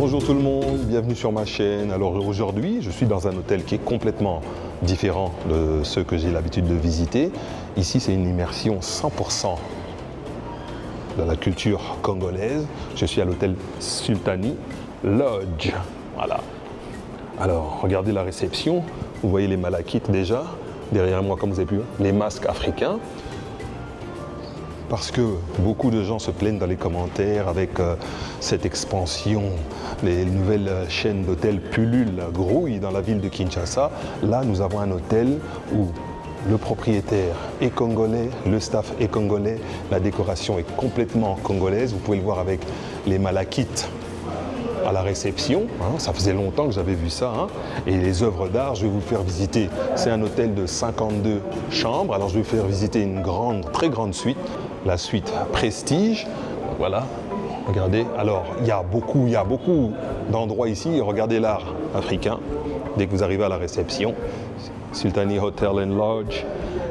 Bonjour tout le monde, bienvenue sur ma chaîne. Alors aujourd'hui, je suis dans un hôtel qui est complètement différent de ceux que j'ai l'habitude de visiter. Ici, c'est une immersion 100% dans la culture congolaise. Je suis à l'hôtel Sultani Lodge. Voilà. Alors, regardez la réception. Vous voyez les malakites déjà. Derrière moi, comme vous avez vu, les masques africains. Parce que beaucoup de gens se plaignent dans les commentaires avec cette expansion, les nouvelles chaînes d'hôtels pullulent, grouillent dans la ville de Kinshasa. Là, nous avons un hôtel où le propriétaire est congolais, le staff est congolais, la décoration est complètement congolaise. Vous pouvez le voir avec les malakites à la réception, hein, ça faisait longtemps que j'avais vu ça, hein. Et les œuvres d'art, je vais vous faire visiter. C'est un hôtel de 52 chambres, alors je vais vous faire visiter une grande, très grande suite, la suite Prestige. Voilà, regardez. Alors, il y a beaucoup d'endroits ici. Regardez l'art africain. Dès que vous arrivez à la réception, Sultani Hotel and Lodge.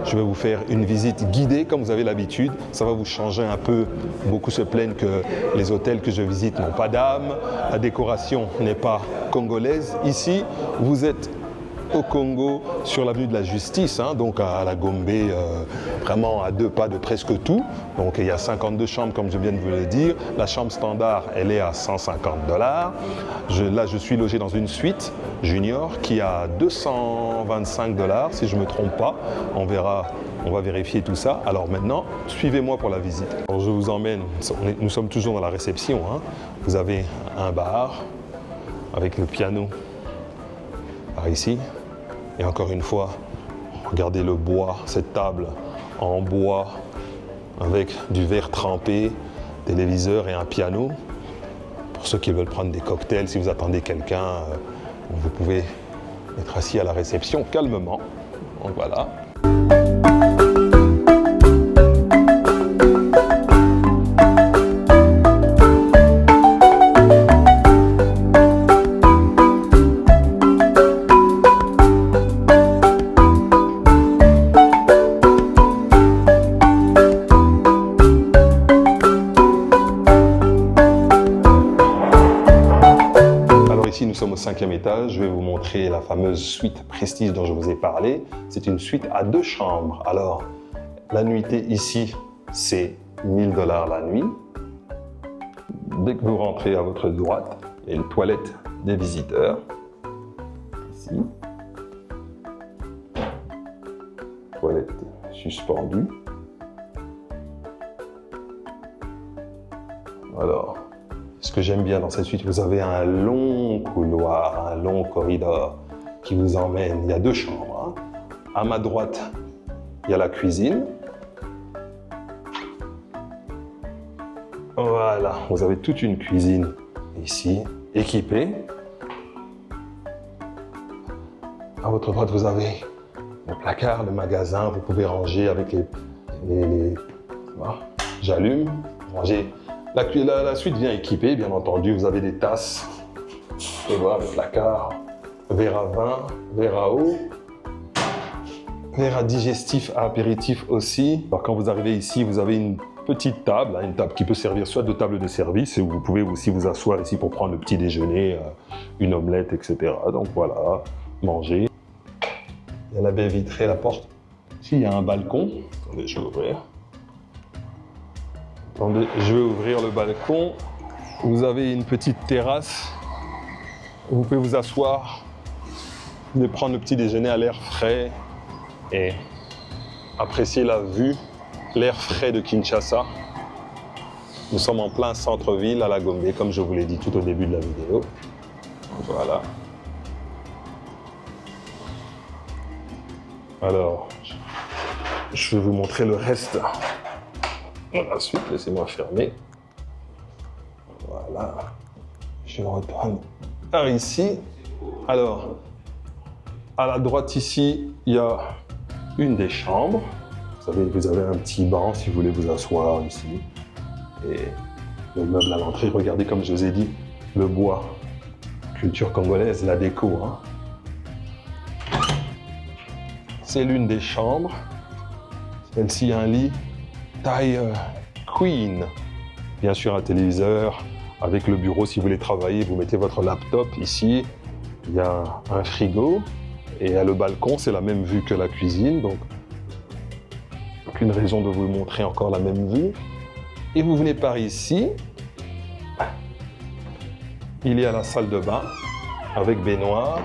Je vais vous faire une visite guidée comme vous avez l'habitude. Ça va vous changer un peu. Beaucoup se plaignent que les hôtels que je visite n'ont pas d'âme. La décoration n'est pas congolaise. Ici, vous êtes au Congo, sur l'avenue de la Justice, hein, donc à la Gombe, vraiment à 2 pas de presque tout. Donc il y a 52 chambres comme je viens de vous le dire. La chambre standard, elle est à 150 $. Là, je suis logé dans une suite junior qui a 225 $, si je ne me trompe pas. On verra, on va vérifier tout ça. Alors maintenant, suivez-moi pour la visite. Alors, je vous emmène, nous sommes toujours dans la réception, hein. Vous avez un bar avec le piano par ici. Et encore une fois, regardez le bois, cette table en bois avec du verre trempé, téléviseur et un piano. Pour ceux qui veulent prendre des cocktails, si vous attendez quelqu'un, vous pouvez être assis à la réception calmement. Donc voilà. Ici, nous sommes au 5e étage. Je vais vous montrer la fameuse suite Prestige dont je vous ai parlé. C'est une suite à 2 chambres. Alors, la nuitée ici, c'est 1 000 $ la nuit. Dès que vous rentrez à votre droite, il y a une toilette des visiteurs. Ici. Toilette suspendue. Alors, ce que j'aime bien dans cette suite, vous avez un long couloir, un long corridor qui vous emmène. Il y a 2 chambres, hein. À ma droite, il y a la cuisine. Voilà, vous avez toute une cuisine ici, équipée. À votre droite, vous avez le placard, le magasin. Vous pouvez ranger avec les voilà. J'allume, ranger. La suite vient équipée, bien entendu. Vous avez des tasses. Et voilà le placard. Verre à vin, verre à eau. Verre à digestif, à apéritif aussi. Alors quand vous arrivez ici, vous avez une petite table, hein, une table qui peut servir soit de table de service, et vous pouvez aussi vous asseoir ici pour prendre le petit déjeuner, une omelette, etc. Donc voilà, manger. Il y a la baie vitrée, la porte. Ici, il y a un balcon. Attendez, je vais ouvrir. Attendez, je vais ouvrir le balcon. Vous avez une petite terrasse. Vous pouvez vous asseoir, vous pouvez prendre le petit déjeuner à l'air frais et apprécier la vue, l'air frais de Kinshasa. Nous sommes en plein centre-ville à la Gombe, comme je vous l'ai dit tout au début de la vidéo. Voilà. Alors, je vais vous montrer le reste. Ensuite, laissez-moi fermer. Voilà. Je retourne par ici. Alors, à la droite ici, il y a une des chambres. Vous avez un petit banc si vous voulez vous asseoir ici. Et le meuble à l'entrée, regardez comme je vous ai dit, le bois. Culture congolaise, la déco. Hein. C'est l'une des chambres. Celle-ci a un lit taille queen. Bien sûr, un téléviseur avec le bureau. Si vous voulez travailler, vous mettez votre laptop ici. Il y a un frigo. Et à le balcon, c'est la même vue que la cuisine. Donc, aucune raison de vous montrer encore la même vue. Et vous venez par ici. Il y a la salle de bain avec baignoire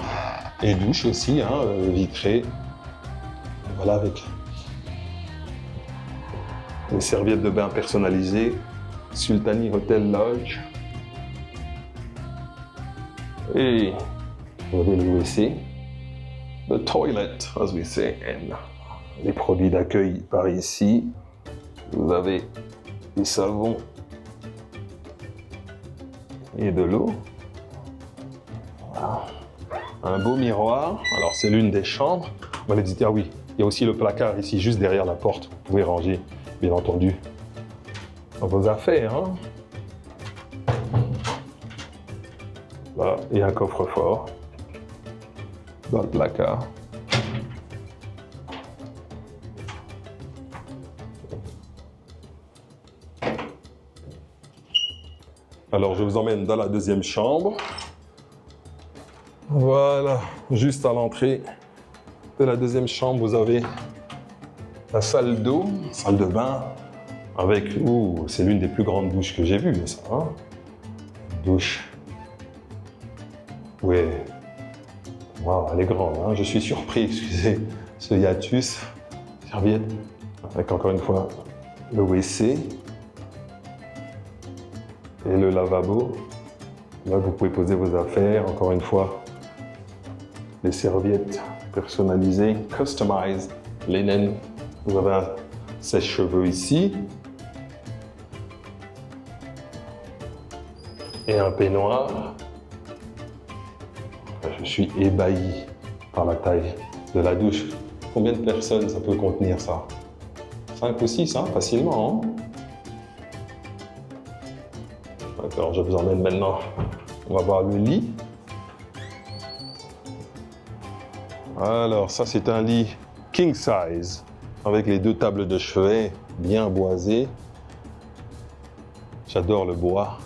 et douche aussi, hein, vitrée. Voilà, avec les serviettes de bain personnalisées. Sultani Hotel Lodge. Et vous avez le WC. The toilet, as we say. And les produits d'accueil par ici. Vous avez des savons et de l'eau. Voilà. Un beau miroir. Alors, c'est l'une des chambres. On va dire, ah oui, il y a aussi le placard ici, juste derrière la porte. Vous pouvez ranger, bien entendu, vos affaires. Hein. Voilà, et un coffre-fort dans le placard. Alors, je vous emmène dans la deuxième chambre. Voilà, juste à l'entrée de la deuxième chambre, vous avez la salle d'eau, salle de bain, avec, c'est l'une des plus grandes douches que j'ai vues, ça, hein? Douche. Oui. Wow, elle est grande, hein? Je suis surpris, excusez ce hiatus. Serviette, avec encore une fois le WC et le lavabo. Là, vous pouvez poser vos affaires, encore une fois. Les serviettes personnalisées, customized, linen. Vous avez un sèche-cheveux ici. Et un peignoir. Je suis ébahi par la taille de la douche. Combien de personnes ça peut contenir ça? 5 ou 6, hein, facilement. Hein. D'accord, je vous emmène maintenant. On va voir le lit. Alors, ça, c'est un lit king size, avec les 2 tables de chevet bien boisées. J'adore le bois.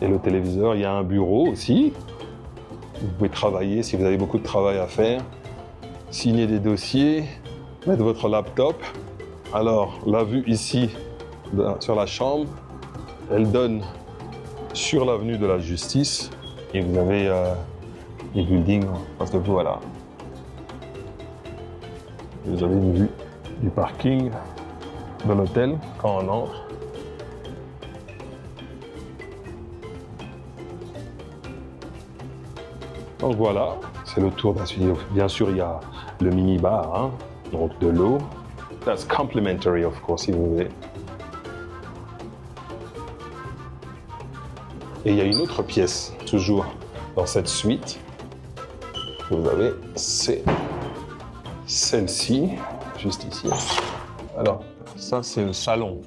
Et le téléviseur, il y a un bureau aussi. Vous pouvez travailler si vous avez beaucoup de travail à faire. Signer des dossiers, mettre votre laptop. Alors, la vue ici, sur la chambre, elle donne sur l'avenue de la Justice. Et vous avez les buildings en face de vous, voilà. Vous avez une vue du parking de l'hôtel quand on entre. Donc voilà, c'est le tour d'un studio. Bien sûr, il y a le mini-bar, hein, donc de l'eau. That's complimentary, of course, si vous voulez. Et il y a une autre pièce, toujours dans cette suite. Vous avez celle-ci, juste ici. Alors, ça, c'est le salon.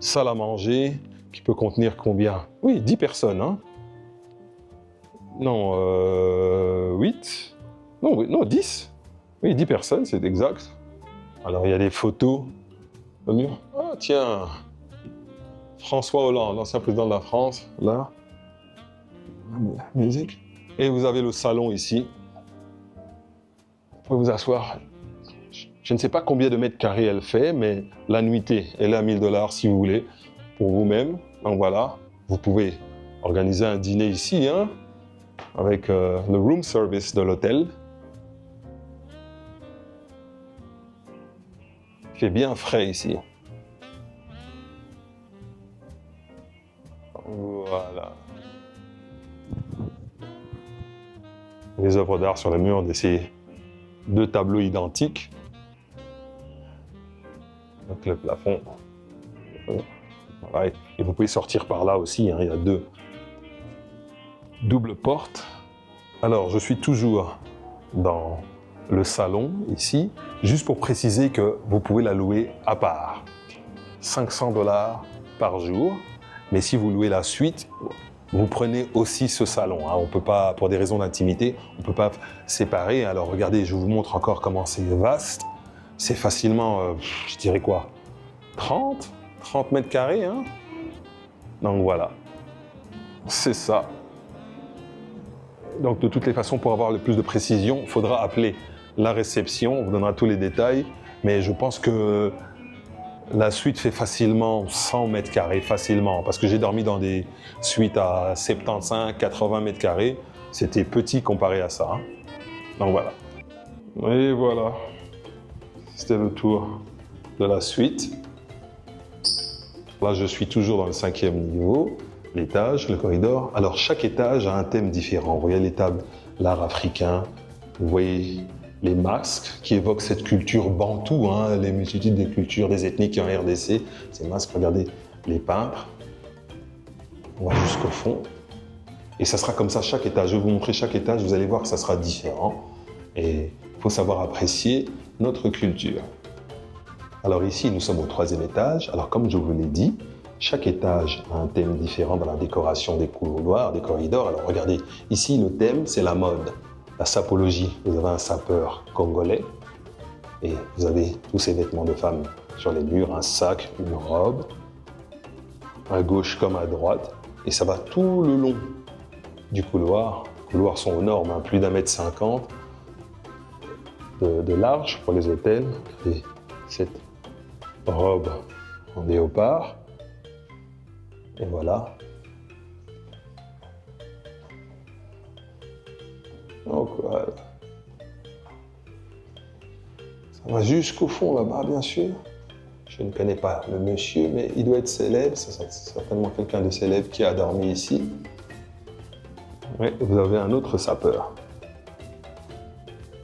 Salle à manger qui peut contenir combien? Oui, 10 personnes, hein. Non, 8. Non, 10. Oui, 10 personnes, c'est exact. Alors, il y a des photos au mur. Ah, tiens, François Hollande, l'ancien président de la France, là. Musique. Et vous avez le salon ici. Vous pouvez vous asseoir. Je ne sais pas combien de mètres carrés elle fait, mais la nuitée, elle est à 1000 $ si vous voulez, pour vous-même. Donc voilà, vous pouvez organiser un dîner ici, hein, avec le room service de l'hôtel. Il fait bien frais ici. Voilà. Les œuvres d'art sur le mur de ces 2 tableaux identiques. Donc le plafond. Voilà. Et vous pouvez sortir par là aussi, hein. Il y a 2 doubles portes. Alors, je suis toujours dans le salon, ici, juste pour préciser que vous pouvez la louer à part. 500 $ par jour. Mais si vous louez la suite, vous prenez aussi ce salon. Hein. On peut pas, pour des raisons d'intimité, on ne peut pas séparer. Alors regardez, je vous montre encore comment c'est vaste. C'est facilement, je dirais quoi, 30 mètres carrés. Hein. Donc voilà, c'est ça. Donc de toutes les façons, pour avoir le plus de précision, il faudra appeler la réception, on vous donnera tous les détails, mais je pense que la suite fait facilement 100 mètres carrés, facilement, parce que j'ai dormi dans des suites à 75, 80 mètres carrés, c'était petit comparé à ça. Hein. Donc voilà. Et voilà, c'était le tour de la suite. Là, je suis toujours dans le 5e niveau. L'étage, le corridor. Alors, chaque étage a un thème différent. Vous voyez les tables, l'art africain. Vous voyez les masques qui évoquent cette culture bantoue, hein, les multitudes des cultures, des ethnies qui ont en RDC. Ces masques, regardez les peintres. On va jusqu'au fond. Et ça sera comme ça chaque étage. Je vais vous montrer chaque étage, vous allez voir que ça sera différent. Et il faut savoir apprécier notre culture. Alors ici, nous sommes au 3e étage. Alors comme je vous l'ai dit, chaque étage a un thème différent dans la décoration des couloirs, des corridors. Alors regardez, ici le thème c'est la mode, la sapologie. Vous avez un sapeur congolais et vous avez tous ces vêtements de femmes sur les murs, un sac, une robe, à gauche comme à droite. Et ça va tout le long du couloir. Les couloirs sont aux normes, hein, plus d'1,50 m de large pour les hôtels. Et cette robe en léopard. Et voilà. Donc voilà. Ça va jusqu'au fond là-bas, bien sûr. Je ne connais pas le monsieur, mais il doit être célèbre. C'est certainement quelqu'un de célèbre qui a dormi ici. Oui, vous avez un autre sapeur.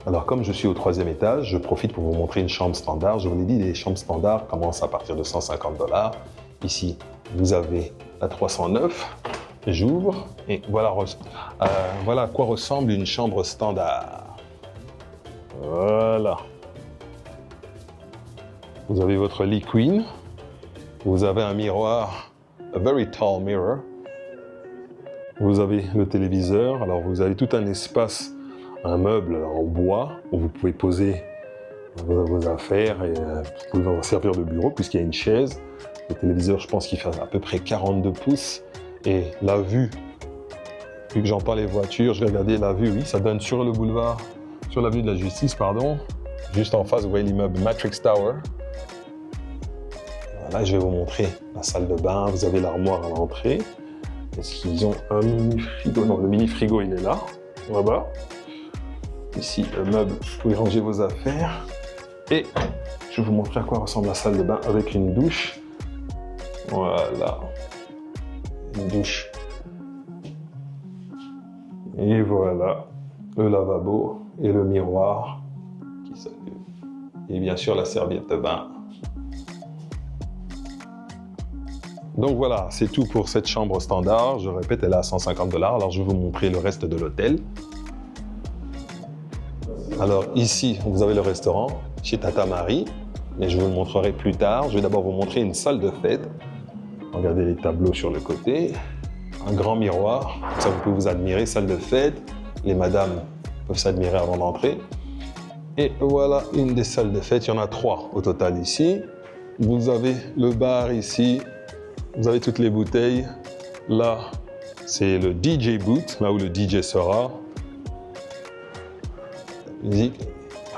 Alors, comme je suis au 3e étage, je profite pour vous montrer une chambre standard. Je vous l'ai dit, les chambres standards commencent à partir de 150 $. Ici, vous avez la 309. J'ouvre et voilà, voilà à quoi ressemble une chambre standard. Voilà. Vous avez votre lit queen. Vous avez un miroir, a very tall mirror. Vous avez le téléviseur. Alors, vous avez tout un espace, un meuble en bois où vous pouvez poser vos affaires et vous pouvez en servir de bureau puisqu'il y a une chaise. Le téléviseur, je pense qu'il fait à peu près 42 pouces. Et la vue, vu que j'entends les voitures, je vais regarder la vue, oui, ça donne sur le boulevard, sur l'avenue de la Justice, pardon. Juste en face, vous voyez l'immeuble Matrix Tower. Voilà, je vais vous montrer la salle de bain. Vous avez l'armoire à l'entrée. Est-ce qu'ils ont un mini-frigo? Non, le mini-frigo, il est là, là-bas. Ici, le meuble, vous pouvez ranger vos affaires. Et je vais vous montrer à quoi ressemble la salle de bain avec une douche. Voilà. Une douche. Et voilà, le lavabo et le miroir qui s'allume. Et bien sûr, la serviette de bain. Donc voilà, c'est tout pour cette chambre standard. Je répète, elle est à 150 $. Alors je vais vous montrer le reste de l'hôtel. Alors ici, vous avez le restaurant chez Tata Marie, mais je vous le montrerai plus tard. Je vais d'abord vous montrer une salle de fête. Regardez les tableaux sur le côté. Un grand miroir, ça vous pouvez vous admirer, salle de fête. Les madames peuvent s'admirer avant d'entrer. Et voilà une des salles de fête, il y en a 3 au total ici. Vous avez le bar ici, vous avez toutes les bouteilles. Là, c'est le DJ booth, là où le DJ sera. Musique,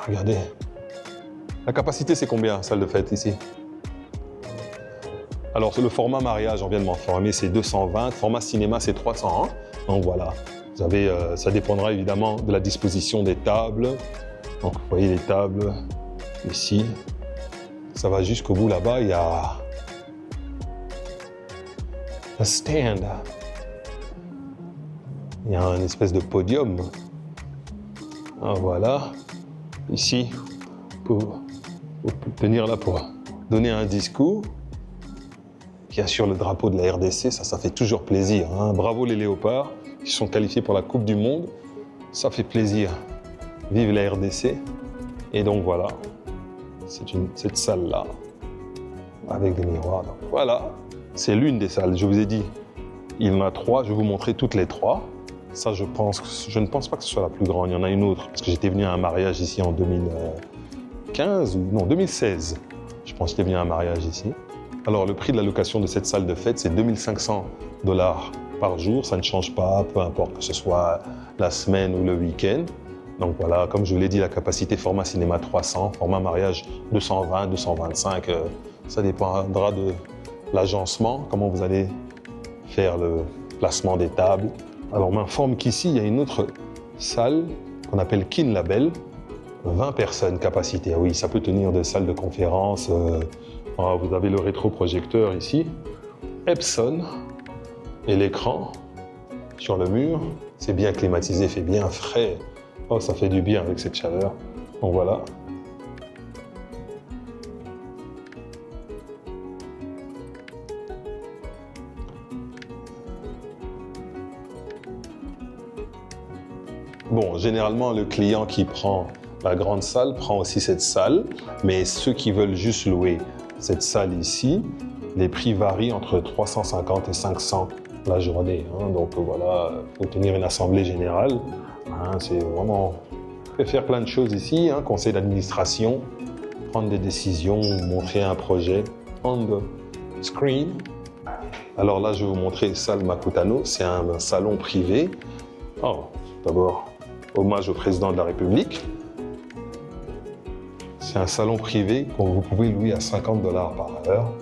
regardez. La capacité, c'est combien, salle de fête ici? Alors, le format mariage, on vient de m'informer, c'est 220. Format cinéma, c'est 300. Donc voilà, vous avez, ça dépendra évidemment de la disposition des tables. Donc, vous voyez les tables ici. Ça va jusqu'au bout là-bas, il y a un stand. Il y a une espèce de podium. Ah, voilà. Ici, pour tenir là pour donner un discours. Bien sûr, le drapeau de la RDC, ça fait toujours plaisir. Hein. Bravo les léopards, qui sont qualifiés pour la Coupe du Monde. Ça fait plaisir. Vive la RDC. Et donc voilà, cette salle-là, avec des miroirs. Donc, voilà, c'est l'une des salles. Je vous ai dit, il y en a 3, je vais vous montrer toutes les 3. Ça, je ne pense pas que ce soit la plus grande. Il y en a une autre, parce que j'étais venu à un mariage ici en 2015, ou non, 2016. Je pense que j'étais venu à un mariage ici. Alors, le prix de la location de cette salle de fête, c'est 2500 $ par jour. Ça ne change pas, peu importe que ce soit la semaine ou le week-end. Donc voilà, comme je vous l'ai dit, la capacité format cinéma 300, format mariage 220, 225. Ça dépendra de l'agencement, comment vous allez faire le placement des tables. Alors, on m'informe qu'ici, il y a une autre salle qu'on appelle Kin Label. 20 personnes capacité. Oui, ça peut tenir des salles de conférence. Vous avez le rétroprojecteur ici. Epson et l'écran sur le mur. C'est bien climatisé, fait bien frais. Oh, ça fait du bien avec cette chaleur. Donc voilà. Bon, généralement, le client qui prend la grande salle prend aussi cette salle, mais ceux qui veulent juste louer cette salle ici, les prix varient entre 350 et 500 la journée. Donc voilà, pour tenir une assemblée générale, c'est vraiment faire plein de choses ici, conseil d'administration, prendre des décisions, montrer un projet on the screen. Alors là, je vais vous montrer salle Makutano, c'est un salon privé. Oh, d'abord, hommage au président de la République. C'est un salon privé que vous pouvez louer à 50 $ par heure.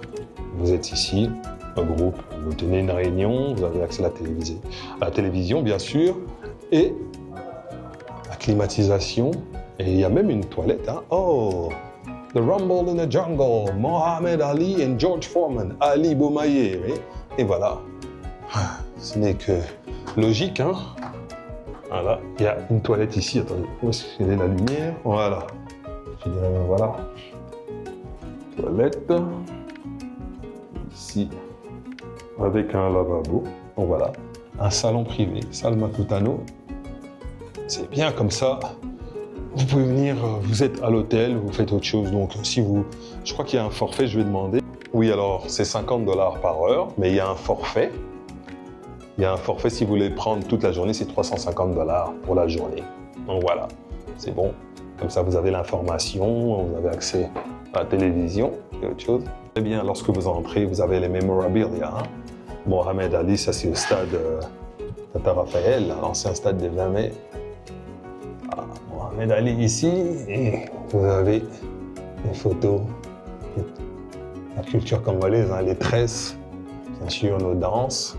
Vous êtes ici, un groupe, vous tenez une réunion, vous avez accès à la télévision bien sûr, et la climatisation, et il y a même une toilette. Oh, The Rumble in the Jungle, Mohamed Ali et George Foreman, Ali Boumaier, et voilà. Ce n'est que logique, Voilà, il y a une toilette ici, attendez, où est-ce qu'elle est la lumière? Voilà. Je dirais même voilà. Toilette. Ici, avec un lavabo. Donc voilà, un salon privé, salle Makutano. C'est bien comme ça. Vous pouvez venir, vous êtes à l'hôtel, vous faites autre chose. Donc si vous, je crois qu'il y a un forfait, je vais demander. Oui, alors c'est 50 $ par heure, mais il y a un forfait. Il y a un forfait, si vous voulez prendre toute la journée, c'est 350 $ pour la journée. Donc voilà, c'est bon. Comme ça, vous avez l'information, vous avez accès à la télévision et autre chose. Eh bien, lorsque vous entrez, vous avez les memorabilia. Mohamed Ali, ça c'est au stade Tata Raphaël, l'ancien stade des 20 mai. Mohamed Ali ici, et vous avez les photos, la culture congolaise, les tresses, bien sûr nos danses.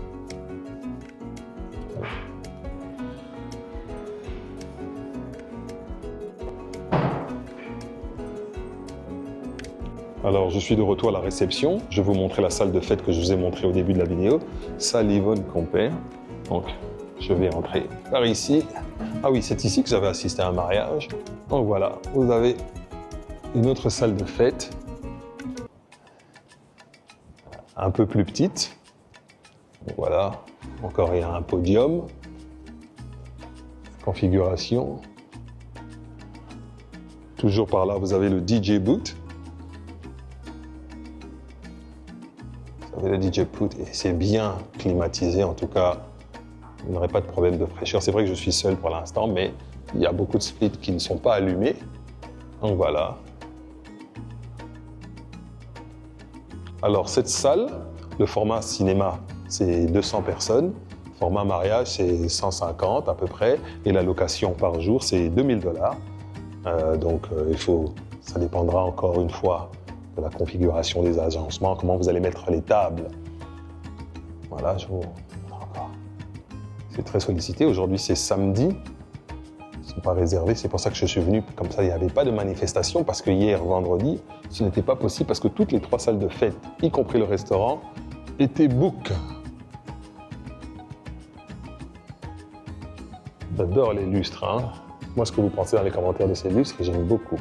Alors, je suis de retour à la réception. Je vais vous montrer la salle de fête que je vous ai montrée au début de la vidéo. Salle Yvonne Compère. Donc, je vais entrer par ici. Ah oui, c'est ici que j'avais assisté à un mariage. Donc voilà, vous avez une autre salle de fête. Un peu plus petite. Voilà, encore il y a un podium. Configuration. Toujours par là, vous avez le DJ booth. Vous avez le DJ booth et c'est bien climatisé. En tout cas, vous n'aurez pas de problème de fraîcheur. C'est vrai que je suis seul pour l'instant, mais il y a beaucoup de splits qui ne sont pas allumés. Donc voilà. Alors cette salle, le format cinéma, c'est 200 personnes. Format mariage, c'est 150 à peu près. Et la location par jour, c'est 2000 $. Donc ça dépendra encore une fois de la configuration des agencements, comment vous allez mettre les tables. Voilà, je vous montre encore. C'est très sollicité. Aujourd'hui, c'est samedi. Ils ne sont pas réservés. C'est pour ça que je suis venu. Comme ça, il n'y avait pas de manifestation parce que hier, vendredi, ce n'était pas possible parce que toutes les 3 salles de fête, y compris le restaurant, étaient book. J'adore les lustres. Moi, ce que vous pensez dans les commentaires de ces lustres, j'aime beaucoup.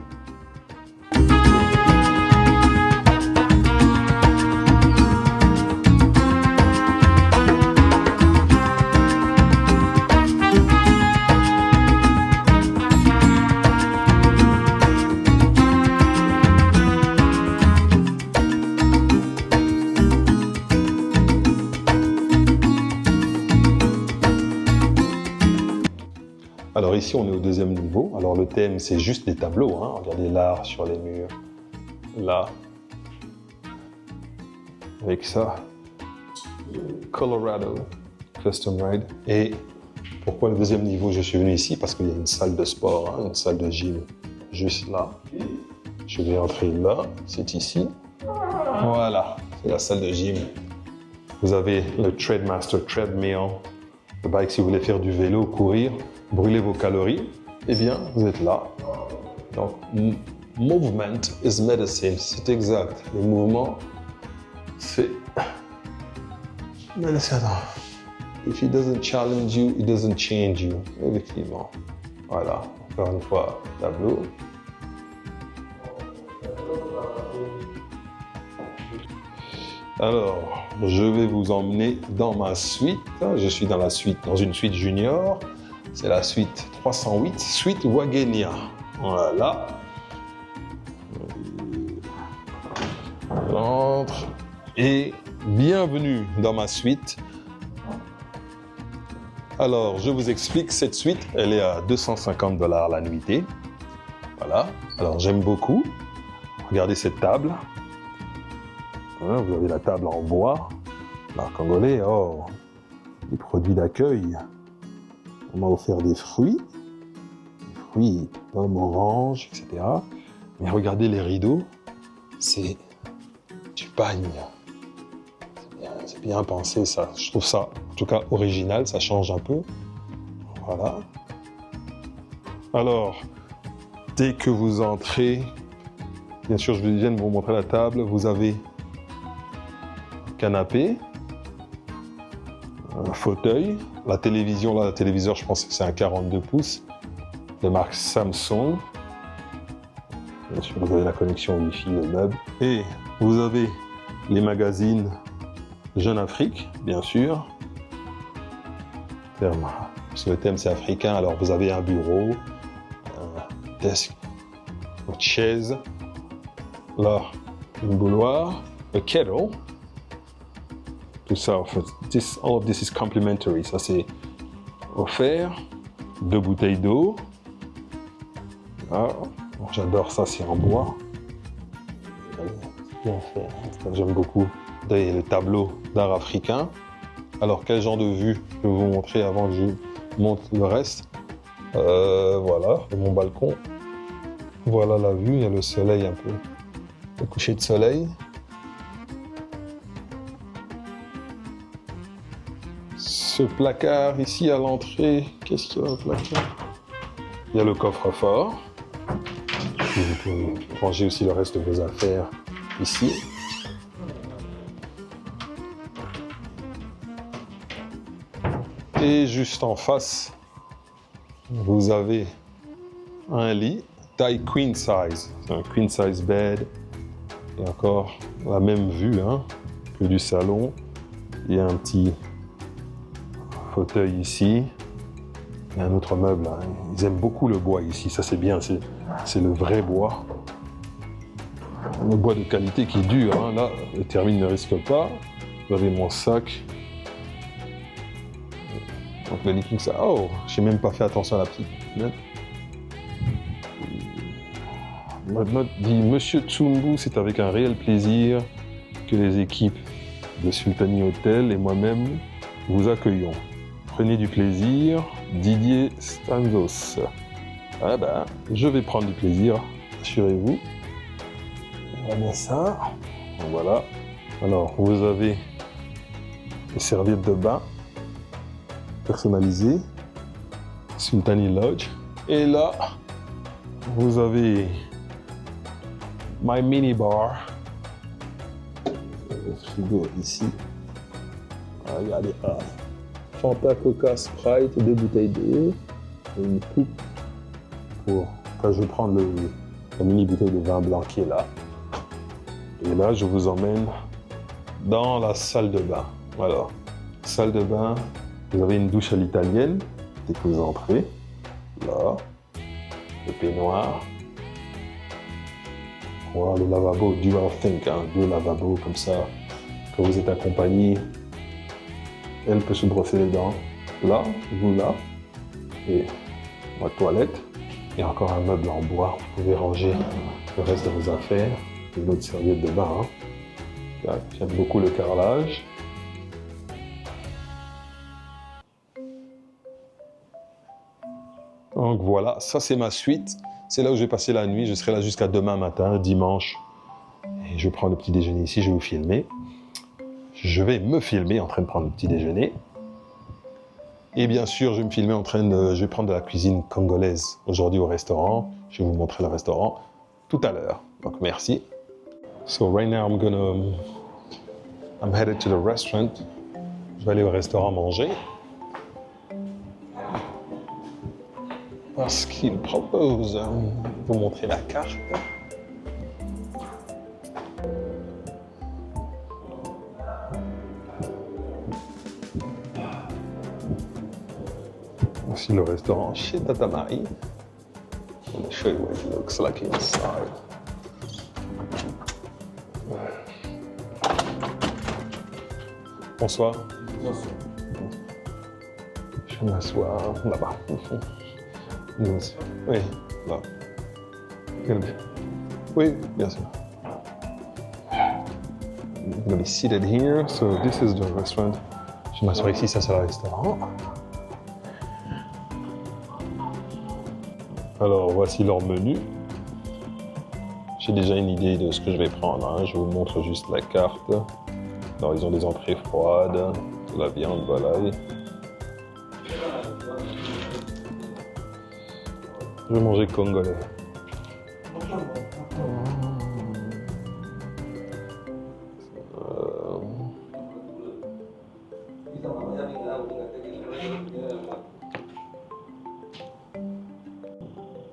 Alors ici, on est au 2e niveau. Alors le thème, c'est juste des tableaux. Regardez l'art sur les murs. Là. avec ça. Colorado Custom Ride. Et pourquoi le deuxième niveau, je suis venu ici? Parce qu'il y a une salle de sport, hein, une salle de gym juste là. Je vais entrer là, c'est ici. Voilà, c'est la salle de gym. Vous avez le Treadmaster Treadmill, le bike si vous voulez faire du vélo, courir, brûler vos calories. Eh bien, vous êtes là. Donc, movement is medicine, c'est exact. Le mouvement, c'est... Mais laissez attendre. If he doesn't challenge you, he doesn't change you. Effectivement. Voilà, encore une fois, tableau. Alors, je vais vous emmener dans ma suite. Je suis dans une suite junior. C'est la suite 308, suite Wagenia. Voilà. J'entre et bienvenue dans ma suite. Alors, je vous explique, cette suite, elle est à $250 la nuitée. Voilà. Alors, j'aime beaucoup. Regardez cette table. Hein, vous avez la table en bois. Marque angolais, oh, les produits d'accueil. On m'a offert des fruits, pommes, oranges, etc. Mais regardez les rideaux, c'est du pagne. C'est bien pensé ça. Je trouve ça, en tout cas, original. Ça change un peu. Voilà. Alors, dès que vous entrez, bien sûr, je viens de vous montrer la table. Vous avez un canapé, un fauteuil, la télévision. Là, le téléviseur, je pense que c'est un 42 pouces de marque Samsung. Bien sûr, vous avez la connexion Wi-Fi, le meuble. Et vous avez les magazines Jeune Afrique, bien sûr. Parce que le thème, c'est africain. Alors, vous avez un bureau, un desk, une chaise. Là, une bouilloire, a kettle. Tout ça, en fait, all of this is complimentary. Ça, c'est offert. 2 bouteilles d'eau. Ah, j'adore ça, c'est en bois. C'est bien fait. J'aime beaucoup. Le tableau d'art africain. Alors, quel genre de vue je vais vous montrer avant que je monte le reste. Voilà, de mon balcon. Voilà la vue, il y a le soleil un peu. Le coucher de soleil. Ce placard ici à l'entrée, qu'est-ce qu'il y a dans le placard? Il y a le coffre-fort. Vous pouvez ranger aussi le reste de vos affaires ici. Et juste en face, vous avez un lit taille queen size. C'est un queen size bed. Et encore la même vue hein, que du salon. Il y a un petit fauteuil ici. Il y a un autre meuble. Hein. Ils aiment beaucoup le bois ici. Ça c'est bien, c'est le vrai bois. Le bois de qualité qui dure. Hein. Là, le thermite ne risque pas. Vous avez mon sac. Donc le leaking, ça. Oh, j'ai même pas fait attention à la petite note. Ma note dit Monsieur Tsumbu, c'est avec un réel plaisir que les équipes de Sultani Hotel et moi-même vous accueillons. Prenez du plaisir, Didier Stanzos. Ah ben, je vais prendre du plaisir, assurez-vous. On va mettre ça. Voilà. Alors, vous avez les serviettes de bain personnalisées, Sultani Lodge. Et là, vous avez My Mini Bar. Le frigo ici. Regardez, Fanta, Coca, Sprite, 2 bouteilles d'eau et une coupe pour... Enfin, je vais prendre la mini bouteille de vin blanc qui est là. Et là, je vous emmène dans la salle de bain. Voilà, salle de bain. Vous avez une douche à l'italienne dès que vous entrez. Là, le peignoir. Voilà, le lavabo, dual think, hein, 2 lavabos comme ça. Quand vous êtes accompagné, elle peut se brosser les dents. Là, vous là. Et votre toilette. Et encore un meuble en bois. Vous pouvez ranger le reste de vos affaires. Et une autre serviette de bain. Hein. J'aime beaucoup le carrelage. Donc voilà, ça c'est ma suite. C'est là où je vais passer la nuit. Je serai là jusqu'à demain matin, dimanche. Et je prends le petit déjeuner ici, je vais vous filmer. Je vais me filmer en train de prendre le petit déjeuner. Et bien sûr, je vais me filmer je vais prendre de la cuisine congolaise aujourd'hui au restaurant. Je vais vous montrer le restaurant tout à l'heure. Donc merci. So right now I'm headed to the restaurant. Je vais aller au restaurant manger. Parce qu'il propose, vous montrer la carte. Voici le restaurant chez Tata Marie. I'm going to show you what it looks like inside. Bonsoir. Bonsoir. Je m'assois là-bas. Oui, là. Oui, bien sûr. I'm going to be seated here. So this is the restaurant. Je m'assois ici, ça c'est le restaurant. Alors voici leur menu. J'ai déjà une idée de ce que je vais prendre. Hein. Je vous montre juste la carte. Alors ils ont des entrées froides, de la viande, volaille. Je vais manger congolais.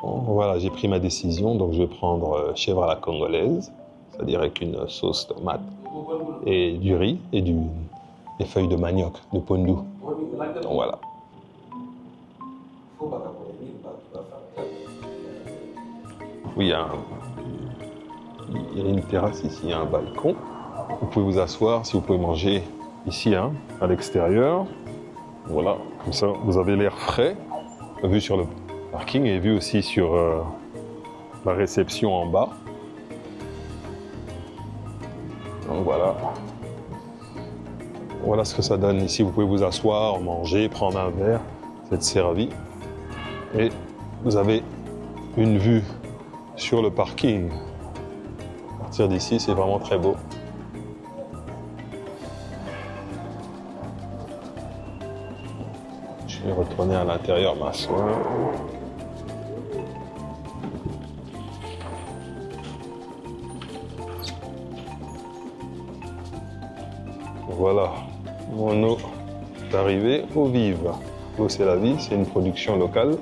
Voilà, j'ai pris ma décision, donc je vais prendre chèvre à la congolaise, c'est-à-dire avec une sauce tomate et du riz et des feuilles de manioc, de pondu. Donc voilà. Oui, il y a une terrasse ici, il y a un balcon. Vous pouvez vous asseoir si vous pouvez manger ici, hein, à l'extérieur. Voilà, comme ça vous avez l'air frais, vue sur le parking et vue aussi sur la réception en bas. Donc voilà. Voilà ce que ça donne ici. Vous pouvez vous asseoir, manger, prendre un verre, vous êtes servi. Et vous avez une vue sur le parking. À partir d'ici, c'est vraiment très beau. Je vais retourner à l'intérieur m'asseoir. Voilà, mon eau est arrivée eau vive. L'eau c'est la vie, c'est une production locale.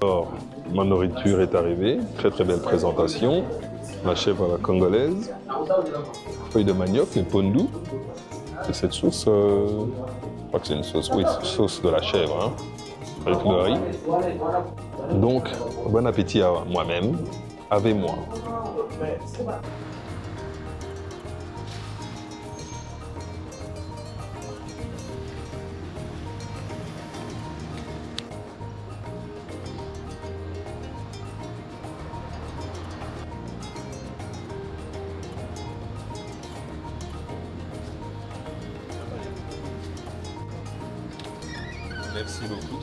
Alors, ma nourriture est arrivée, très très belle présentation. La chèvre à la congolaise, feuille de manioc, le pondu. Et cette sauce, je crois que c'est une sauce, oui, sauce de la chèvre, hein, avec le riz. Donc, bon appétit à moi-même, avec moi. Merci beaucoup.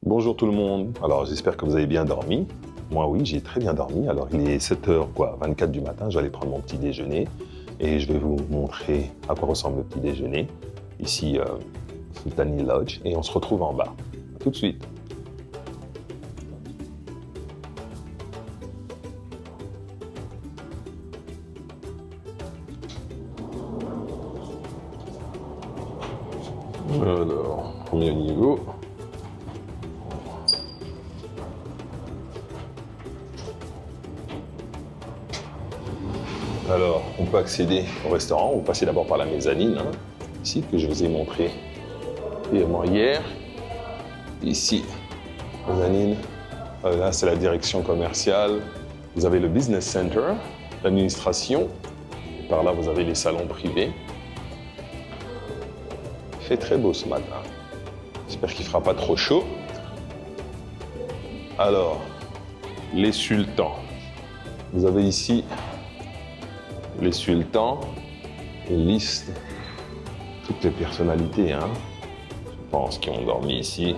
Bonjour tout le monde. Alors j'espère que vous avez bien dormi. Moi oui, j'ai très bien dormi. Alors il est 7h24 du matin, je vais aller prendre mon petit déjeuner et je vais vous montrer à quoi ressemble le petit déjeuner ici Sultani Lodge et on se retrouve en bas. À tout de suite. Alors, premier niveau. Alors, on peut accéder au restaurant, vous passez d'abord par la mezzanine, hein, ici, que je vous ai montré hier. Ici, mezzanine, là c'est la direction commerciale. Vous avez le business center, l'administration. Par là, vous avez les salons privés. fait très beau ce matin. J'espère qu'il ne fera pas trop chaud. Alors, les sultans. Vous avez ici les sultans, une liste, toutes les personnalités, hein, je pense, qui ont dormi ici.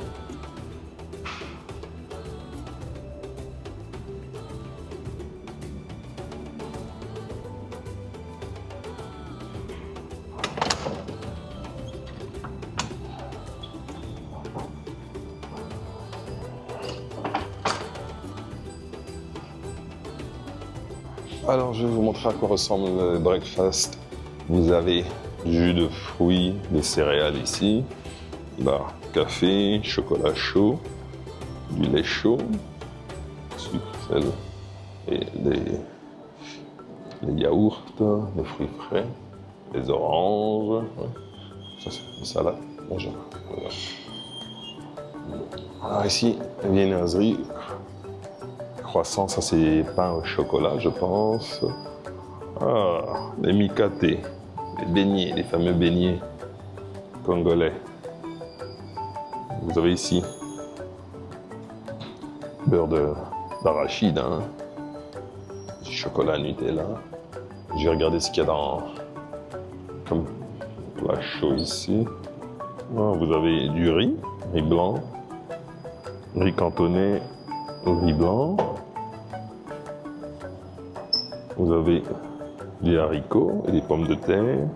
Alors, je vais vous montrer à quoi ressemble le breakfast. Vous avez jus de fruits, des céréales ici, là, café, chocolat chaud, du lait chaud, sucre, sel, et les yaourts, les fruits frais, les oranges. Ouais. Ça, c'est une salade. Bonjour. Voilà. Alors ici, viennoiserie. Croissant, ça c'est pain au chocolat, je pense. Ah, les mikaté, les beignets, les fameux beignets congolais. Vous avez ici beurre d'arachide, hein, du chocolat Nutella. Je vais regarder ce qu'il y a dans comme la chaud ici. Ah, vous avez du riz blanc, riz cantonné, riz blanc. Vous avez des haricots et des pommes de terre.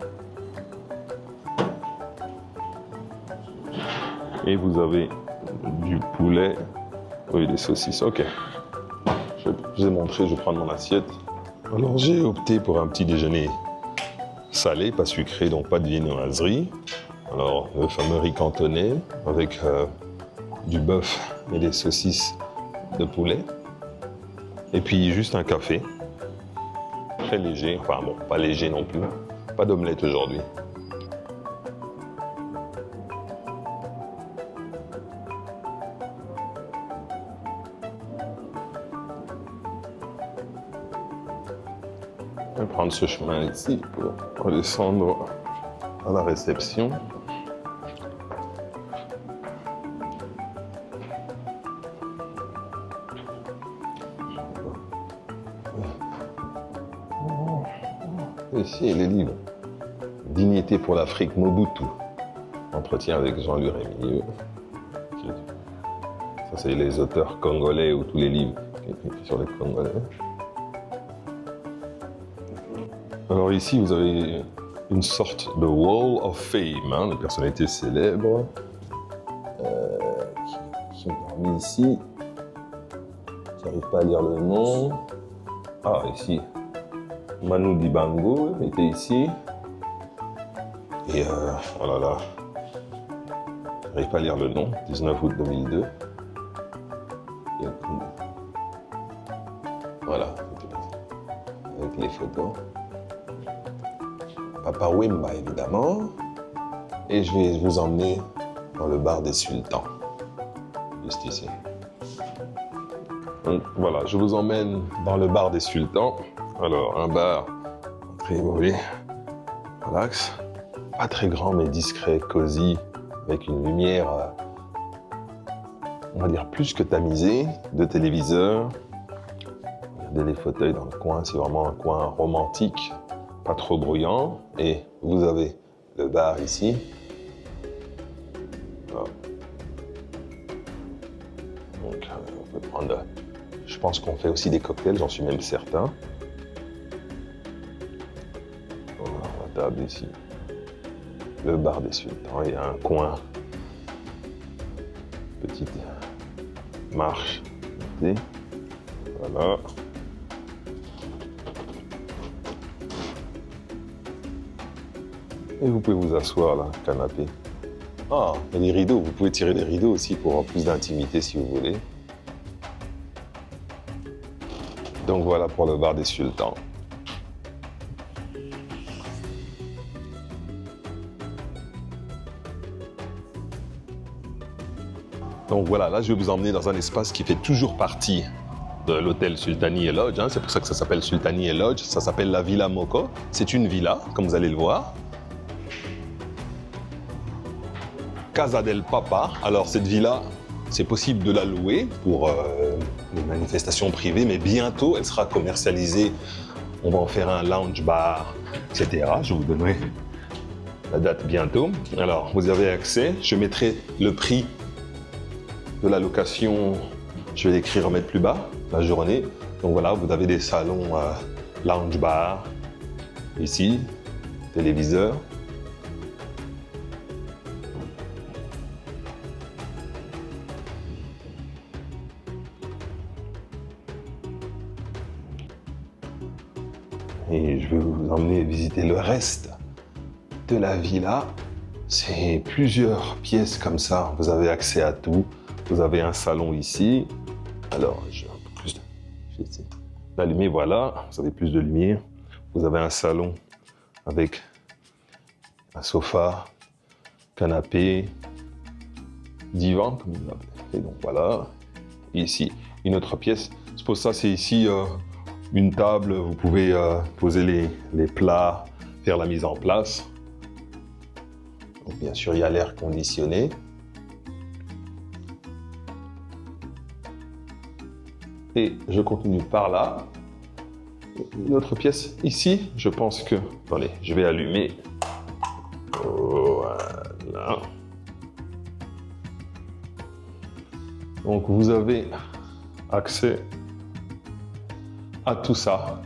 Et vous avez du poulet, oui, des saucisses. Ok. Je vous ai montré, je vais prendre mon assiette. Alors j'ai opté pour un petit déjeuner salé, pas sucré, donc pas de viennoiserie. Alors le fameux riz cantonné avec du bœuf et des saucisses de poulet. Et puis juste un café. Très léger, enfin bon, pas léger non plus. Pas d'omelette aujourd'hui. Je vais prendre ce chemin ici pour redescendre à la réception. Ici, les livres. Dignité pour l'Afrique, Mobutu. Entretien avec Jean-Louis Rémy. Ça, c'est les auteurs congolais ou tous les livres écrits sur les Congolais. Alors ici, vous avez une sorte de Wall of Fame, hein, de personnalités célèbres qui sont parmi ici. Je n'arrive pas à lire le nom. Ah, ici. Manu Dibango était ici. Et oh là là, je n'arrive pas à lire le nom, 19 août 2002. Et voilà, avec les photos. Papa Wemba, évidemment. Et je vais vous emmener dans le bar des sultans, juste ici. Donc voilà, je vous emmène dans le bar des sultans. Alors, un bar très mauvais, relax, pas très grand mais discret, cosy, avec une lumière, on va dire plus que tamisée, de téléviseurs. Regardez les fauteuils dans le coin, c'est vraiment un coin romantique, pas trop bruyant. Et vous avez le bar ici. Voilà. Donc, on peut prendre, je pense qu'on fait aussi des cocktails, j'en suis même certain. Table ici, le bar des sultans, il y a un coin, petite marche, voilà. Et vous pouvez vous asseoir là, canapé. Ah, il y a des rideaux, vous pouvez tirer les rideaux aussi pour avoir plus d'intimité si vous voulez. Donc voilà pour le bar des sultans. Donc voilà, là je vais vous emmener dans un espace qui fait toujours partie de l'hôtel Sultani et Lodge, hein. C'est pour ça que ça s'appelle Sultani et Lodge, ça s'appelle la Villa Moko. C'est une villa, comme vous allez le voir. Casa del Papa. Alors cette villa, c'est possible de la louer pour les manifestations privées, mais bientôt elle sera commercialisée. On va en faire un lounge bar, etc. Je vous donnerai la date bientôt. Alors vous avez accès, je mettrai le prix de la location, je vais l'écrire en mettre plus bas, la journée. Donc voilà, vous avez des salons lounge bar, ici, téléviseur. Et je vais vous emmener visiter le reste de la villa. C'est plusieurs pièces comme ça, vous avez accès à tout. Vous avez un salon ici. Alors, je vais l'allumer, voilà, vous avez plus de lumière. Vous avez un salon avec un sofa, canapé, divan, comme vous l'appelez. Et donc voilà, et ici, une autre pièce. C'est pour ça, c'est ici une table, vous pouvez poser les plats, faire la mise en place. Donc, bien sûr, il y a l'air conditionné. Et je continue par là. Une autre pièce ici, je pense que... Attendez, je vais allumer. Voilà. Donc vous avez accès à tout ça.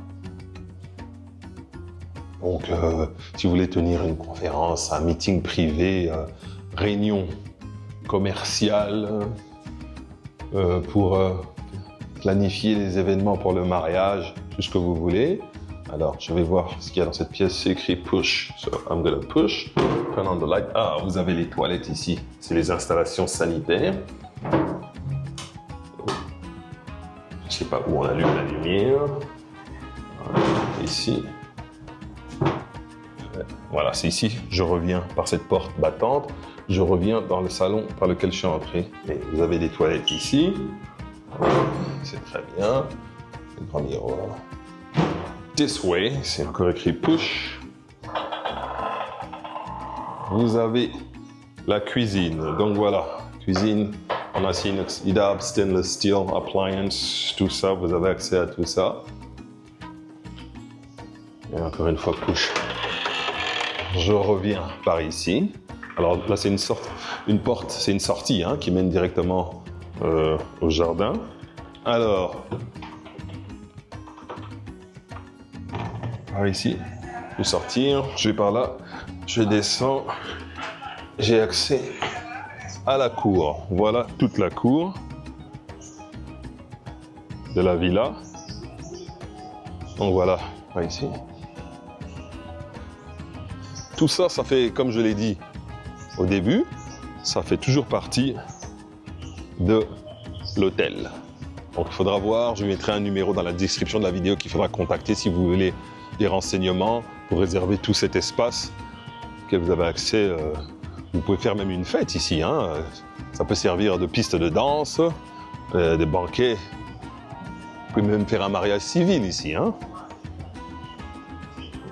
Donc si vous voulez tenir une conférence, un meeting privé, réunion commerciale, pour planifier les événements pour le mariage, tout ce que vous voulez. Alors, je vais voir ce qu'il y a dans cette pièce. C'est écrit push. So, I'm gonna push. Turn on the light. Ah, vous avez les toilettes ici. C'est les installations sanitaires. Je ne sais pas où on allume la lumière. Voilà, ici. Voilà, c'est ici. Je reviens par cette porte battante. Je reviens dans le salon par lequel je suis entré. Et vous avez des toilettes ici. C'est très bien. Le grand miroir. This way, c'est encore écrit push. Vous avez la cuisine. Donc voilà, cuisine, on a ici inoxydable, stainless steel, appliance, tout ça. Vous avez accès à tout ça. Et encore une fois, push. Je reviens par ici. Alors là, c'est une porte, c'est une sortie hein, qui mène directement au jardin. Alors, par ici, je vais sortir, je vais par là, je descends, j'ai accès à la cour. Voilà toute la cour de la villa. Donc voilà, par ici. Tout ça, ça fait, comme je l'ai dit au début, ça fait toujours partie de l'hôtel. Donc il faudra voir, je mettrai un numéro dans la description de la vidéo qu'il faudra contacter si vous voulez des renseignements pour réserver tout cet espace que vous avez accès. Vous pouvez faire même une fête ici. Hein. Ça peut servir de piste de danse, des banquets. Vous pouvez même faire un mariage civil ici. Hein.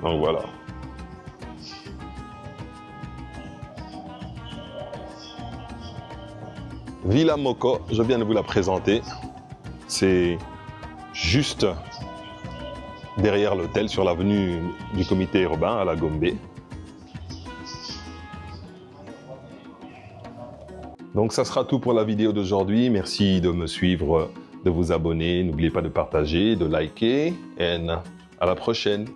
Donc voilà. Villa Moko, je viens de vous la présenter. C'est juste derrière l'hôtel, sur l'avenue du comité urbain à la Gombe. Donc ça sera tout pour la vidéo d'aujourd'hui. Merci de me suivre, de vous abonner. N'oubliez pas de partager, de liker. Et à la prochaine.